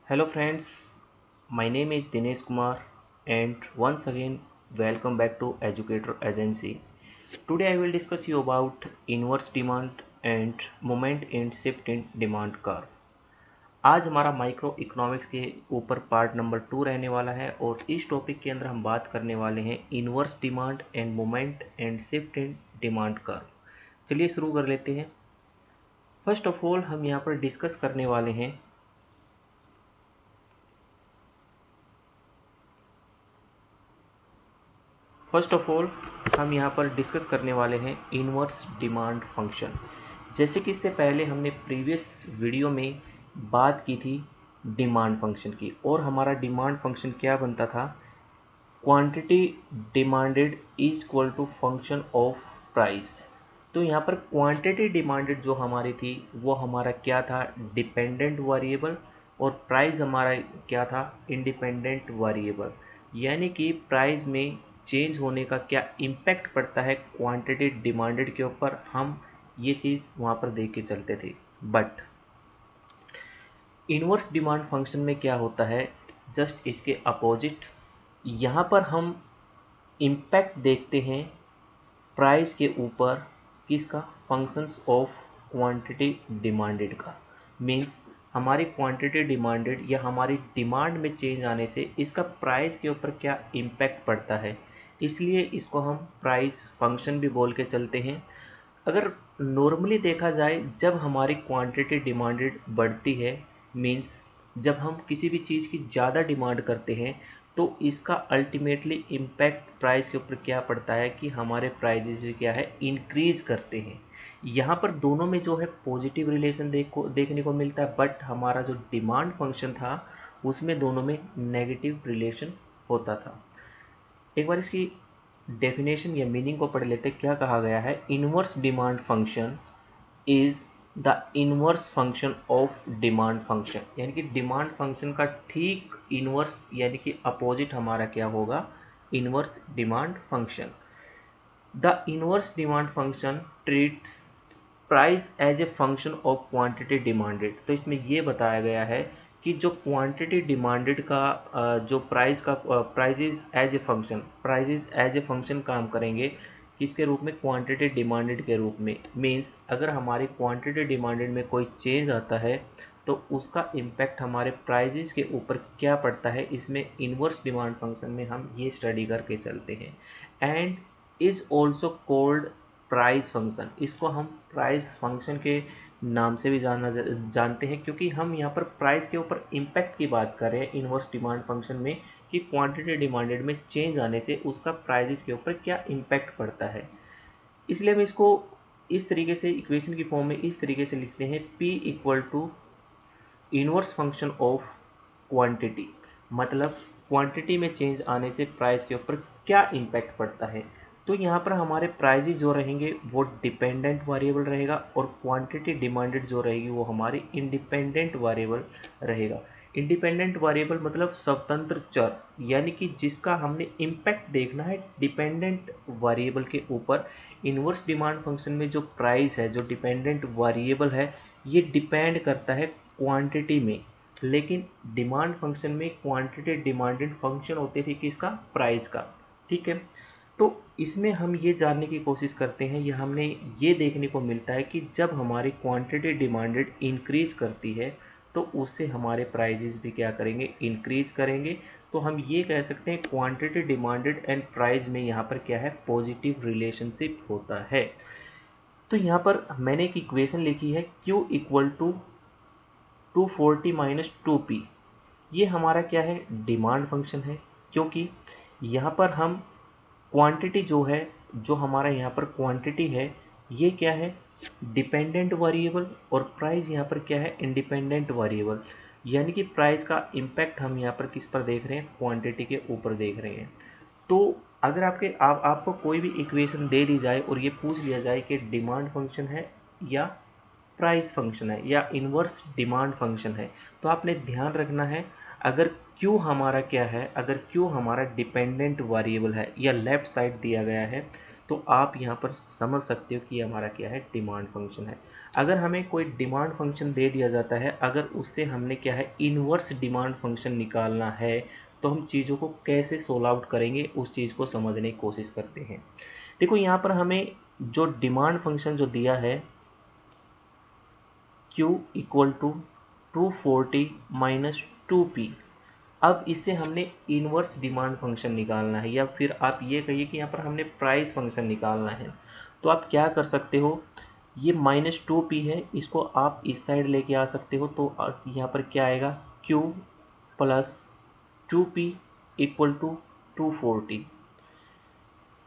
Hello friends, my name is Dinesh Kumar and once again welcome back to Educator Agency. Today I will discuss you about inverse demand and moment in shift in demand curve. आज हमारा micro economics के ऊपर part number 2 रहने वाला है और इस topic के अंदर हम बात करने वाले हैं inverse demand and moment and shift in demand curve. चलिए शुरू कर लेते हैं। फर्स्ट ऑफ ऑल हम यहाँ पर डिस्कस करने वाले हैं इनवर्स डिमांड फंक्शन। जैसे कि इससे पहले हमने प्रीवियस वीडियो में बात की थी डिमांड फंक्शन की और हमारा डिमांड फंक्शन क्या बनता था, quantity demanded is equal to function of price. तो यहाँ पर क्वांटिटी डिमांडेड जो हमारी थी वो हमारा क्या था, डिपेंडेंट वेरिएबल, और प्राइस हमारा क्या था, इंडिपेंडेंट वेरिएबल। यानी कि प्राइस में चेंज होने का क्या इम्पैक्ट पड़ता है क्वांटिटी डिमांडेड के ऊपर, हम ये चीज़ वहाँ पर देख के चलते थे। बट इनवर्स डिमांड फंक्शन में क्या होता है, जस्ट इसके अपोजिट। यहाँ पर हम इम्पैक्ट देखते हैं प्राइस के ऊपर, किसका, फंक्शंस ऑफ क्वांटिटी डिमांडेड का। मींस हमारी क्वांटिटी डिमांडेड या हमारी डिमांड में चेंज आने से इसका प्राइस के ऊपर क्या इम्पैक्ट पड़ता है, इसलिए इसको हम प्राइस फंक्शन भी बोल के चलते हैं। अगर नॉर्मली देखा जाए, जब हमारी क्वांटिटी डिमांडेड बढ़ती है, मींस जब हम किसी भी चीज़ की ज़्यादा डिमांड करते हैं, तो इसका अल्टीमेटली इम्पैक्ट प्राइस के ऊपर क्या पड़ता है कि हमारे प्राइजेस भी क्या है, इंक्रीज करते हैं। यहाँ पर दोनों में जो है पॉजिटिव रिलेशन देखने को मिलता है, बट हमारा जो डिमांड फंक्शन था उसमें दोनों में नेगेटिव रिलेशन होता था। एक बार इसकी डेफिनेशन या मीनिंग को पढ़ लेते। क्या कहा गया है, inverse demand function is the inverse function of demand function. यानी कि डिमांड फंक्शन का ठीक इनवर्स यानी कि अपोजिट हमारा क्या होगा, inverse demand function. The inverse demand function treats price as a function of quantity demanded. तो इसमें ये बताया गया है कि जो क्वांटिटी डिमांडेड का जो प्राइस का प्राइजेज एज ए फंक्शन काम करेंगे, किसके रूप में, क्वांटिटी डिमांडेड के रूप में। मींस अगर हमारी क्वांटिटी डिमांडेड में कोई चेंज आता है तो उसका इम्पैक्ट हमारे प्राइजेस के ऊपर क्या पड़ता है, इसमें इनवर्स डिमांड फंक्शन में हम ये स्टडी करके चलते हैं। And is also called price function. इसको हम प्राइस फंक्शन के नाम से भी जानते हैं, क्योंकि हम यहाँ पर प्राइस के ऊपर इम्पैक्ट की बात कर रहे हैं इनवर्स डिमांड फंक्शन में, कि क्वांटिटी डिमांडेड में चेंज आने से उसका प्राइसेस के ऊपर क्या इम्पैक्ट पड़ता है। इसलिए हम इसको इस तरीके से इक्वेशन की फॉर्म में इस तरीके से लिखते हैं, P equal to inverse function of quantity. मतलब क्वांटिटी में चेंज आने से प्राइस के ऊपर क्या इम्पैक्ट पड़ता है। तो यहाँ पर हमारे प्राइजेस जो रहेंगे वो डिपेंडेंट वेरिएबल रहेगा और क्वांटिटी डिमांडेड जो रहेगी वो हमारी इंडिपेंडेंट वेरिएबल रहेगा। इंडिपेंडेंट वेरिएबल मतलब स्वतंत्र चर, यानी कि जिसका हमने इम्पैक्ट देखना है डिपेंडेंट वेरिएबल के ऊपर। इनवर्स डिमांड फंक्शन में जो प्राइस है, जो डिपेंडेंट वेरिएबल है, ये डिपेंड करता है क्वांटिटी में, लेकिन डिमांड फंक्शन में क्वांटिटी डिमांडेड फंक्शन होते थे किसका, प्राइस का। ठीक है, तो इसमें हम ये जानने की कोशिश करते हैं, या हमने ये देखने को मिलता है कि जब हमारी क्वांटिटी डिमांडेड इंक्रीज करती है तो उससे हमारे प्राइजेस भी क्या करेंगे, इंक्रीज करेंगे। तो हम ये कह सकते हैं क्वांटिटी डिमांडेड एंड प्राइस में यहाँ पर क्या है, पॉजिटिव रिलेशनशिप होता है। तो यहाँ पर मैंने एक इक्वेशन लिखी है, Q equal to 240 minus 2P। ये हमारा क्या है, डिमांड फंक्शन है, क्योंकि यहाँ पर हम क्वांटिटी जो है, जो हमारा यहाँ पर क्वांटिटी है, ये क्या है, डिपेंडेंट वेरिएबल, और प्राइस यहाँ पर क्या है, इंडिपेंडेंट वेरिएबल। यानी कि प्राइस का इम्पैक्ट हम यहाँ पर किस पर देख रहे हैं, क्वांटिटी के ऊपर देख रहे हैं। तो अगर आपको कोई भी इक्वेशन दे दी जाए और ये पूछ लिया जाए कि डिमांड फंक्शन है या प्राइस फंक्शन है या इनवर्स डिमांड फंक्शन है, तो आपने ध्यान रखना है, अगर Q हमारा क्या है, अगर Q हमारा डिपेंडेंट वेरिएबल है या लेफ्ट साइड दिया गया है, तो आप यहाँ पर समझ सकते हो कि हमारा क्या है, डिमांड फंक्शन है। अगर हमें कोई डिमांड फंक्शन दे दिया जाता है, अगर उससे हमने क्या है इन्वर्स डिमांड फंक्शन निकालना है, तो हम चीज़ों को कैसे सोल्व आउट करेंगे उस चीज़ को समझने की कोशिश करते हैं। देखो यहाँ पर हमें जो डिमांड फंक्शन जो दिया है Q equal to 240 minus 2P, अब इससे हमने इन्वर्स डिमांड फंक्शन निकालना है, या फिर आप ये कहिए कि यहाँ पर हमने प्राइस फंक्शन निकालना है। तो आप क्या कर सकते हो, ये -2P है, इसको आप इस साइड लेके आ सकते हो, तो यहाँ पर क्या आएगा Q plus 2P equal to 240।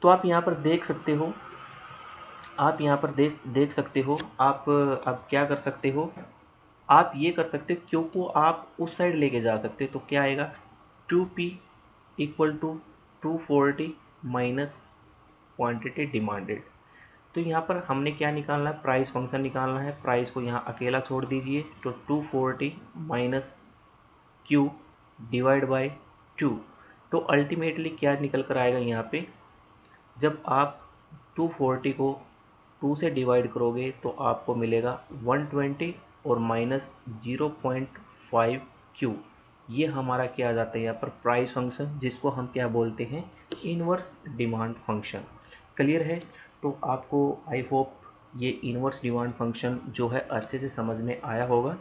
तो आप यहाँ पर देख सकते हो, आप यहाँ पर देख सकते हो, आप अब क्या कर सकते हो, आप ये कर सकते हो Q को आप उस साइड लेके जा सकते हो, तो क्या आएगा 2P equal to 240 minus quantity demanded. तो यहाँ पर हमने क्या निकालना है, प्राइस फंक्शन निकालना है। प्राइस को यहाँ अकेला छोड़ दीजिए, तो 240 माइनस Q डिवाइड बाय 2। तो अल्टीमेटली क्या निकल कर आएगा यहाँ पे, जब आप 240 को 2 से डिवाइड करोगे तो आपको मिलेगा 120 और माइनस 0.5 Q। ये हमारा क्या आ जाता है यहाँ पर प्राइस फंक्शन, जिसको हम क्या बोलते हैं इन्वर्स डिमांड फंक्शन। क्लियर है? तो आपको आई होप ये इन्वर्स डिमांड फंक्शन जो है अच्छे से समझ में आया होगा।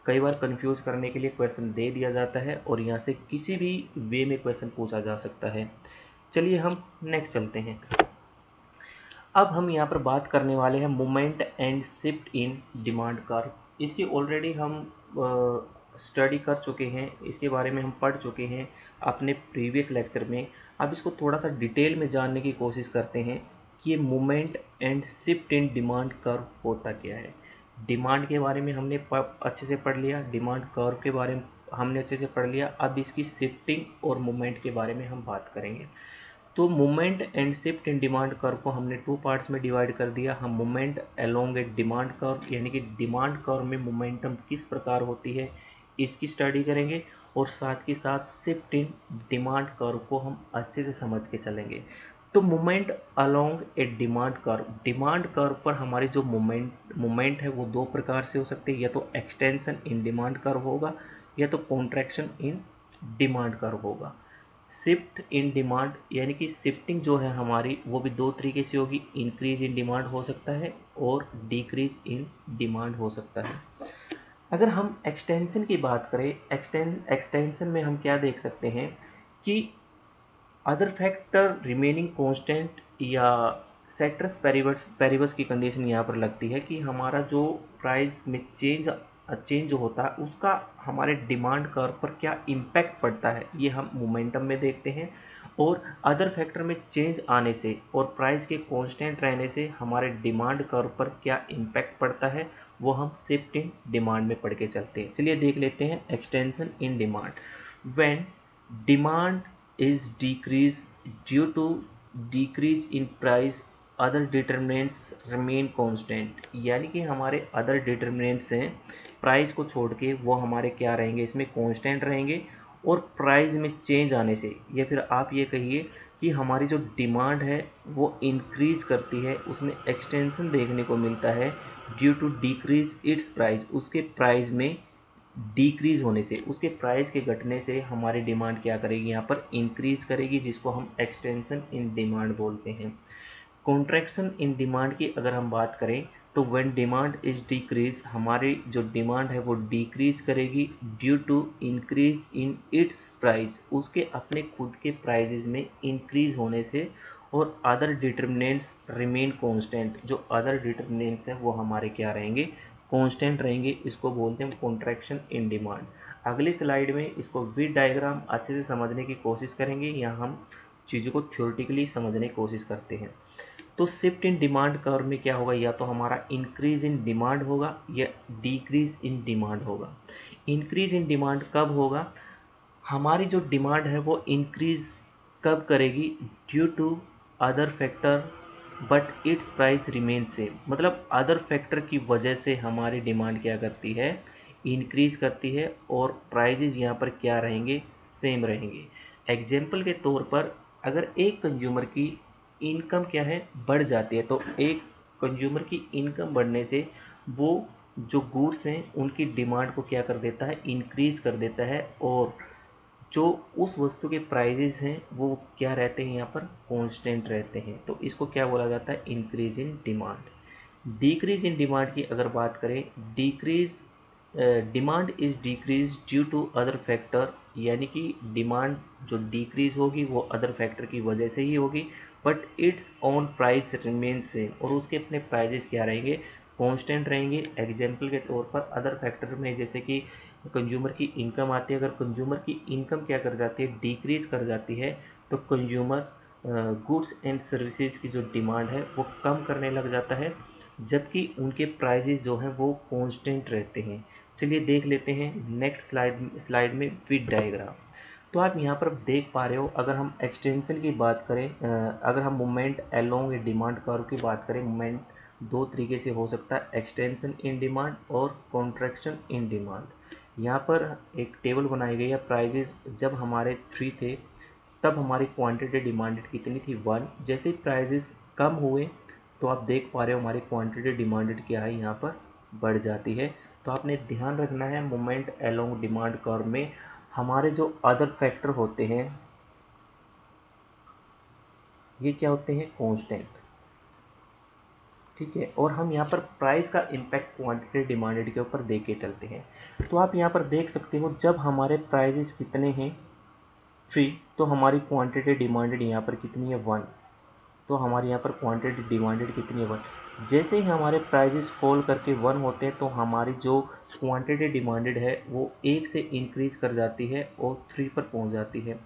कई बार कंफ्यूज करने के लिए क्वेश्चन दे दिया जाता है और यहाँ से किसी भी वे में क्वेश्चन पूछा जा सकता है। चलिए हम नेक्स्ट चलते हैं। अब हम यहाँ पर बात करने वाले हैं moment and shift in demand curve. इसकी ऑलरेडी हम स्टडी कर चुके हैं, इसके बारे में हम पढ़ चुके हैं अपने प्रीवियस लेक्चर में। अब इसको थोड़ा सा डिटेल में जानने की कोशिश करते हैं कि ये moment and shift in demand curve होता क्या है। डिमांड के बारे में हमने अच्छे से पढ़ लिया, डिमांड कर्व के बारे में हमने अच्छे से पढ़ लिया। अब इसकी शिफ्टिंग और मोमेंट के बारे में हम बात करेंगे। तो movement and shift in demand curve को हमने 2 पार्ट्स में डिवाइड कर दिया। हम मूवमेंट अलोंग ए डिमांड कर्व, यानी कि डिमांड कर्व में मोमेंटम किस प्रकार होती है इसकी स्टडी करेंगे, और साथ ही साथ शिफ्ट इन डिमांड कर्व को हम अच्छे से समझ के चलेंगे। तो मूवमेंट अलोंग ए डिमांड कर्व पर हमारी जो मूवमेंट है वो 2 प्रकार से हो सकती है, या तो एक्सटेंशन इन डिमांड कर्व होगा, या तो कॉन्ट्रैक्शन इन डिमांड कर्व होगा। शिफ्ट इन डिमांड यानी कि शिफ्टिंग जो है हमारी वो भी 2 तरीके से होगी, इंक्रीज इन डिमांड हो सकता है और डिक्रीज इन डिमांड हो सकता है। अगर हम एक्सटेंशन की बात करें, एक्सटेंशन में हम क्या देख सकते हैं कि अदर फैक्टर रिमेनिंग कांस्टेंट या सेट्रस पेरिबस की कंडीशन यहाँ पर लगती है कि हमारा जो प्राइस में चेंज जो होता है उसका हमारे डिमांड कर्व पर क्या इम्पैक्ट पड़ता है, ये हम मोमेंटम में देखते हैं। और अदर फैक्टर में चेंज आने से और प्राइस के कांस्टेंट रहने से हमारे डिमांड कर्व पर क्या इम्पैक्ट पड़ता है वो हम शिफ्ट इन डिमांड में पढ़ के चलते हैं। चलिए देख लेते हैं extension in demand. When demand is decreased due to decrease in price, other determinants remain constant। यानी कि हमारे other determinants हैं प्राइस को छोड़ के वो हमारे क्या रहेंगे, इसमें कांस्टेंट रहेंगे। और प्राइस में चेंज आने से, या फिर आप ये कहिए कि हमारी जो डिमांड है वो इंक्रीज करती है, उसमें एक्सटेंशन देखने को मिलता है due to decrease its price, उसके प्राइस में डिक्रीज होने से, उसके प्राइस के घटने से हमारी डिमांड क्या करेगी, यहाँ पर इंक्रीज करेगी, जिसको हम एक्सटेंशन इन डिमांड बोलते हैं। कॉन्ट्रैक्शन इन डिमांड की अगर हम बात करें तो व्हेन डिमांड इज डिक्रीज, हमारी जो डिमांड है वो डिक्रीज करेगी due to increase in its price, उसके अपने खुद के प्राइजेज में इंक्रीज होने से। और अदर डिटर्मिनेंट्स रिमेन कांस्टेंट, जो अदर डिटर्मिनेंट्स हैं वो हमारे क्या रहेंगे, कांस्टेंट रहेंगे। इसको बोलते हैं कॉन्ट्रैक्शन इन डिमांड। अगली स्लाइड में इसको विद डायग्राम अच्छे से समझने की कोशिश करेंगे, यहाँ हम चीज़ों को थ्योरेटिकली समझने की कोशिश करते हैं। तो शिफ्ट इन डिमांड कर्व में क्या होगा, या तो हमारा इंक्रीज इन डिमांड होगा या डिक्रीज इन डिमांड होगा। इंक्रीज इन डिमांड कब होगा, हमारी जो डिमांड है वो इंक्रीज कब करेगी, due to other factor but its price remain same. मतलब अदर फैक्टर की वजह से हमारी डिमांड क्या करती है, इंक्रीज करती है, और प्राइजेज यहाँ पर क्या रहेंगे, सेम रहेंगे। एग्जाम्पल के तौर पर अगर एक कंज्यूमर की इनकम क्या है, बढ़ जाती है, तो एक कंज्यूमर की इनकम बढ़ने से वो जो गुड्स हैं उनकी डिमांड को क्या कर देता है, इंक्रीज कर देता है, और जो उस वस्तु के प्राइजेस हैं वो क्या रहते हैं, यहाँ पर कांस्टेंट रहते हैं। तो इसको क्या बोला जाता है, increase in demand. Decrease in demand की अगर बात करें, decrease demand is decrease due to other factor, यानी कि डिमांड जो डिक्रीज होगी वो अदर फैक्टर की वजह से ही होगी, but it's on price remain same, और उसके अपने प्राइजेस क्या रहेंगे, कांस्टेंट रहेंगे। एग्जाम्पल के तौर पर अदर फैक्टर में जैसे कि कंज्यूमर की इनकम आती है, अगर कंज्यूमर की इनकम क्या कर जाती है, डिक्रीज कर जाती है, तो कंज्यूमर गुड्स एंड सर्विसेज की जो डिमांड है वो कम करने लग जाता है, जबकि उनके प्राइजेस जो हैं वो कांस्टेंट रहते हैं। चलिए देख लेते हैं नेक्स्ट स्लाइड में विद डायग्राम। तो आप यहाँ पर देख पा रहे हो, अगर हम एक्सटेंशन की बात करें, अगर हम मूवमेंट अलोंग ए डिमांड कर्व की बात करें, मूवमेंट दो तरीके से हो सकता है, एक्सटेंशन इन डिमांड और कॉन्ट्रैक्शन इन डिमांड। यहाँ पर एक टेबल बनाई गई है, प्राइजेस जब हमारे 3 थे तब हमारी क्वांटिटी डिमांडेड कितनी थी, 1। जैसे ही प्राइजेस कम हुए तो आप देख पा रहे हो हमारी क्वांटिटी डिमांडेड क्या है, यहाँ पर बढ़ जाती है। तो आपने ध्यान रखना है, मोमेंट अलोंग डिमांड कर्व में हमारे जो अदर फैक्टर होते हैं ये क्या होते हैं, कांस्टेंट, ठीक है। और हम यहाँ पर प्राइस का इम्पैक्ट क्वांटिटी डिमांडेड के ऊपर देख के चलते हैं। तो आप यहाँ पर देख सकते हो, जब हमारे प्राइजेस कितने हैं 3, तो हमारी क्वांटिटी डिमांडेड यहाँ पर कितनी है, 1। तो हमारे यहाँ पर क्वांटिटी डिमांडेड कितनी है, 1। जैसे ही हमारे प्राइजेस फॉल करके 1 होते हैं तो हमारी जो क्वांटिटी डिमांडेड है वो 1 से इंक्रीज कर जाती है और 3 पर पहुँच जाती है।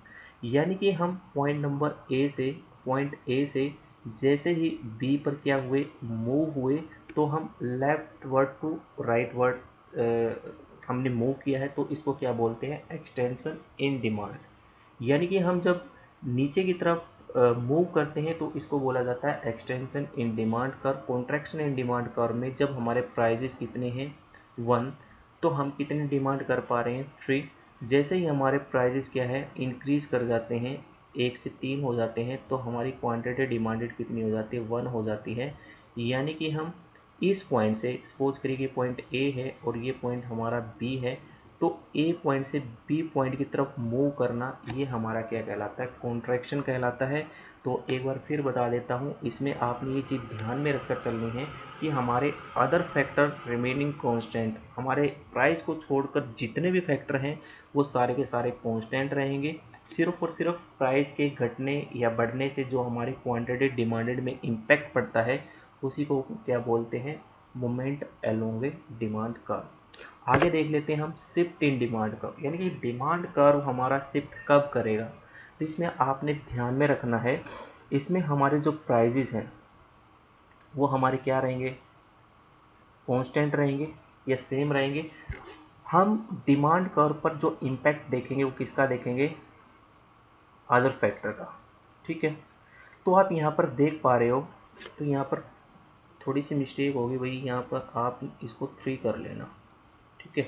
यानी कि हम पॉइंट ए से जैसे ही बी पर क्या हुए, मूव हुए, तो हम left word to right word हमने मूव किया है, तो इसको क्या बोलते हैं, एक्सटेंशन इन डिमांड। यानी कि हम जब नीचे की तरफ मूव करते हैं तो इसको बोला जाता है extension in demand curve. Contraction in demand curve में जब हमारे प्राइजेस कितने हैं 1, तो हम कितने डिमांड कर पा रहे हैं 3। जैसे ही हमारे प्राइजेस क्या है, इंक्रीज कर जाते हैं, 1 से 3 हो जाते हैं, तो हमारी क्वांटिटी डिमांडेड कितनी हो जाती है, 1 हो जाती है। यानी कि हम इस पॉइंट से, सपोज करिए कि पॉइंट ए है और ये पॉइंट हमारा बी है, तो ए पॉइंट से बी पॉइंट की तरफ मूव करना ये हमारा क्या कहलाता है, कॉन्ट्रैक्शन कहलाता है। तो एक बार फिर बता देता हूँ, इसमें आपने ये चीज़ ध्यान में रखकर चलनी है कि हमारे अदर फैक्टर रिमेनिंग कांस्टेंट, हमारे प्राइस को छोड़कर जितने भी फैक्टर हैं वो सारे के सारे कांस्टेंट रहेंगे। सिर्फ और सिर्फ प्राइस के घटने या बढ़ने से जो हमारी क्वांटिटी डिमांडेड में इम्पैक्ट पड़ता है उसी को क्या बोलते हैं, मोमेंट अलोंग ए डिमांड कर्व। आगे देख लेते हैं हम शिफ्ट इन डिमांड कर्व, यानी कि डिमांड कर्व हमारा शिफ्ट कब करेगा। तो इसमें आपने ध्यान में रखना है, इसमें हमारे जो प्राइजेस हैं वो हमारे क्या रहेंगे, कांस्टेंट रहेंगे या सेम रहेंगे। हम डिमांड कर्व पर जो इम्पैक्ट देखेंगे वो किसका देखेंगे, अदर फैक्टर का, ठीक है। तो आप यहाँ पर देख पा रहे हो, तो यहाँ पर थोड़ी सी मिस्टेक होगी भाई, यहाँ पर आप इसको 3 कर लेना, ठीक है।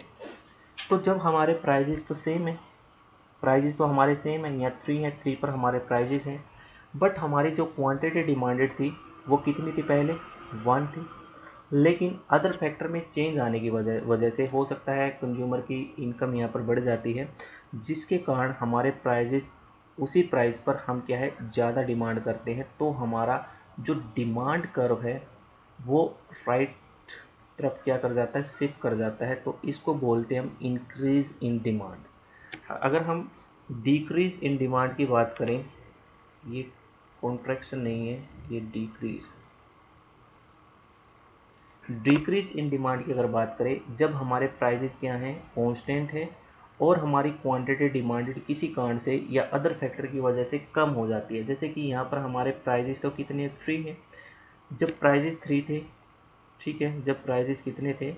तो जब हमारे प्राइजेस तो सेम है, प्राइजेस तो हमारे सेम है, यहाँ 3 है, 3 पर हमारे प्राइजेस हैं, बट हमारी जो क्वांटिटी डिमांडेड थी वो कितनी थी, पहले 1 थी। लेकिन अदर फैक्टर में चेंज आने की वजह से हो सकता है कंज्यूमर की इनकम यहाँ पर बढ़ जाती है, जिसके कारण हमारे प्राइजेस उसी प्राइस पर हम क्या है, ज़्यादा डिमांड करते हैं। तो हमारा जो डिमांड कर्व है वो राइट तरफ क्या कर जाता है, शिफ्ट कर जाता है। तो इसको बोलते हैं हम इंक्रीज इन डिमांड। अगर हम डिक्रीज इन डिमांड की बात करें, ये कॉन्ट्रैक्शन नहीं है, ये डिक्रीज इन डिमांड की अगर बात करें, जब हमारे प्राइजेस क्या हैं, कांस्टेंट है, और हमारी क्वांटिटी डिमांडेड किसी कारण से या अदर फैक्टर की वजह से कम हो जाती है। जैसे कि यहाँ पर हमारे प्राइजेस तो कितने 3 हैं, जब प्राइजेस 3 थे, ठीक है, जब प्राइजेस कितने थे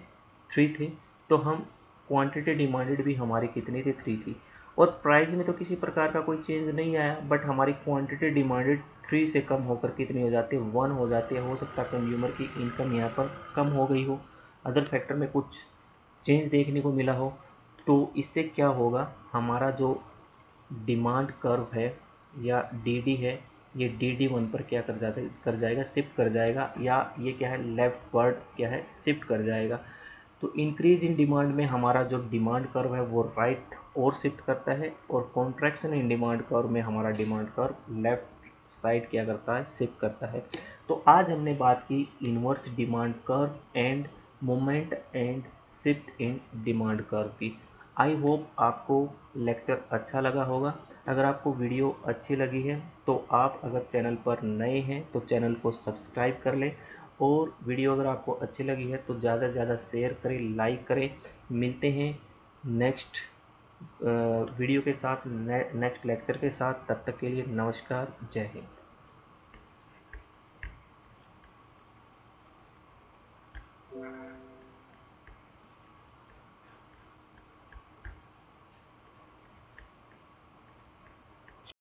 3 थे, तो हम क्वांटिटी डिमांडेड भी हमारी कितनी थी, 3 थी। और प्राइस में तो किसी प्रकार का कोई चेंज नहीं आया, बट हमारी क्वांटिटी डिमांडेड 3 से कम होकर कितनी हो जाती है, 1 हो जाती है। हो सकता है कंज्यूमर की इनकम यहाँ पर कम हो गई हो, अदर फैक्टर में कुछ चेंज देखने को मिला हो, तो इससे क्या होगा, हमारा जो डिमांड कर्व है या डीडी है ये DD1 पर क्या कर जाएगा, शिफ्ट कर जाएगा, या ये क्या है, लेफ्ट वर्ड क्या है, शिफ्ट कर जाएगा। तो इंक्रीज इन डिमांड में हमारा जो डिमांड कर्व है वो राइट और शिफ्ट करता है, और कॉन्ट्रैक्शन इन डिमांड कर्व में हमारा डिमांड कर्व लेफ्ट साइड क्या करता है, शिफ्ट करता है। तो आज हमने बात की inverse demand curve and moment and shift in demand curve की। आई होप आपको लेक्चर अच्छा लगा होगा। अगर आपको वीडियो अच्छी लगी है तो आप अगर चैनल पर नए हैं तो चैनल को सब्सक्राइब कर लें, और वीडियो अगर आपको अच्छी लगी है तो ज़्यादा से ज़्यादा शेयर करें, लाइक करें। मिलते हैं नेक्स्ट वीडियो के साथ, नेक्स्ट लेक्चर के साथ। तब तक के लिए नमस्कार, जय हिंद।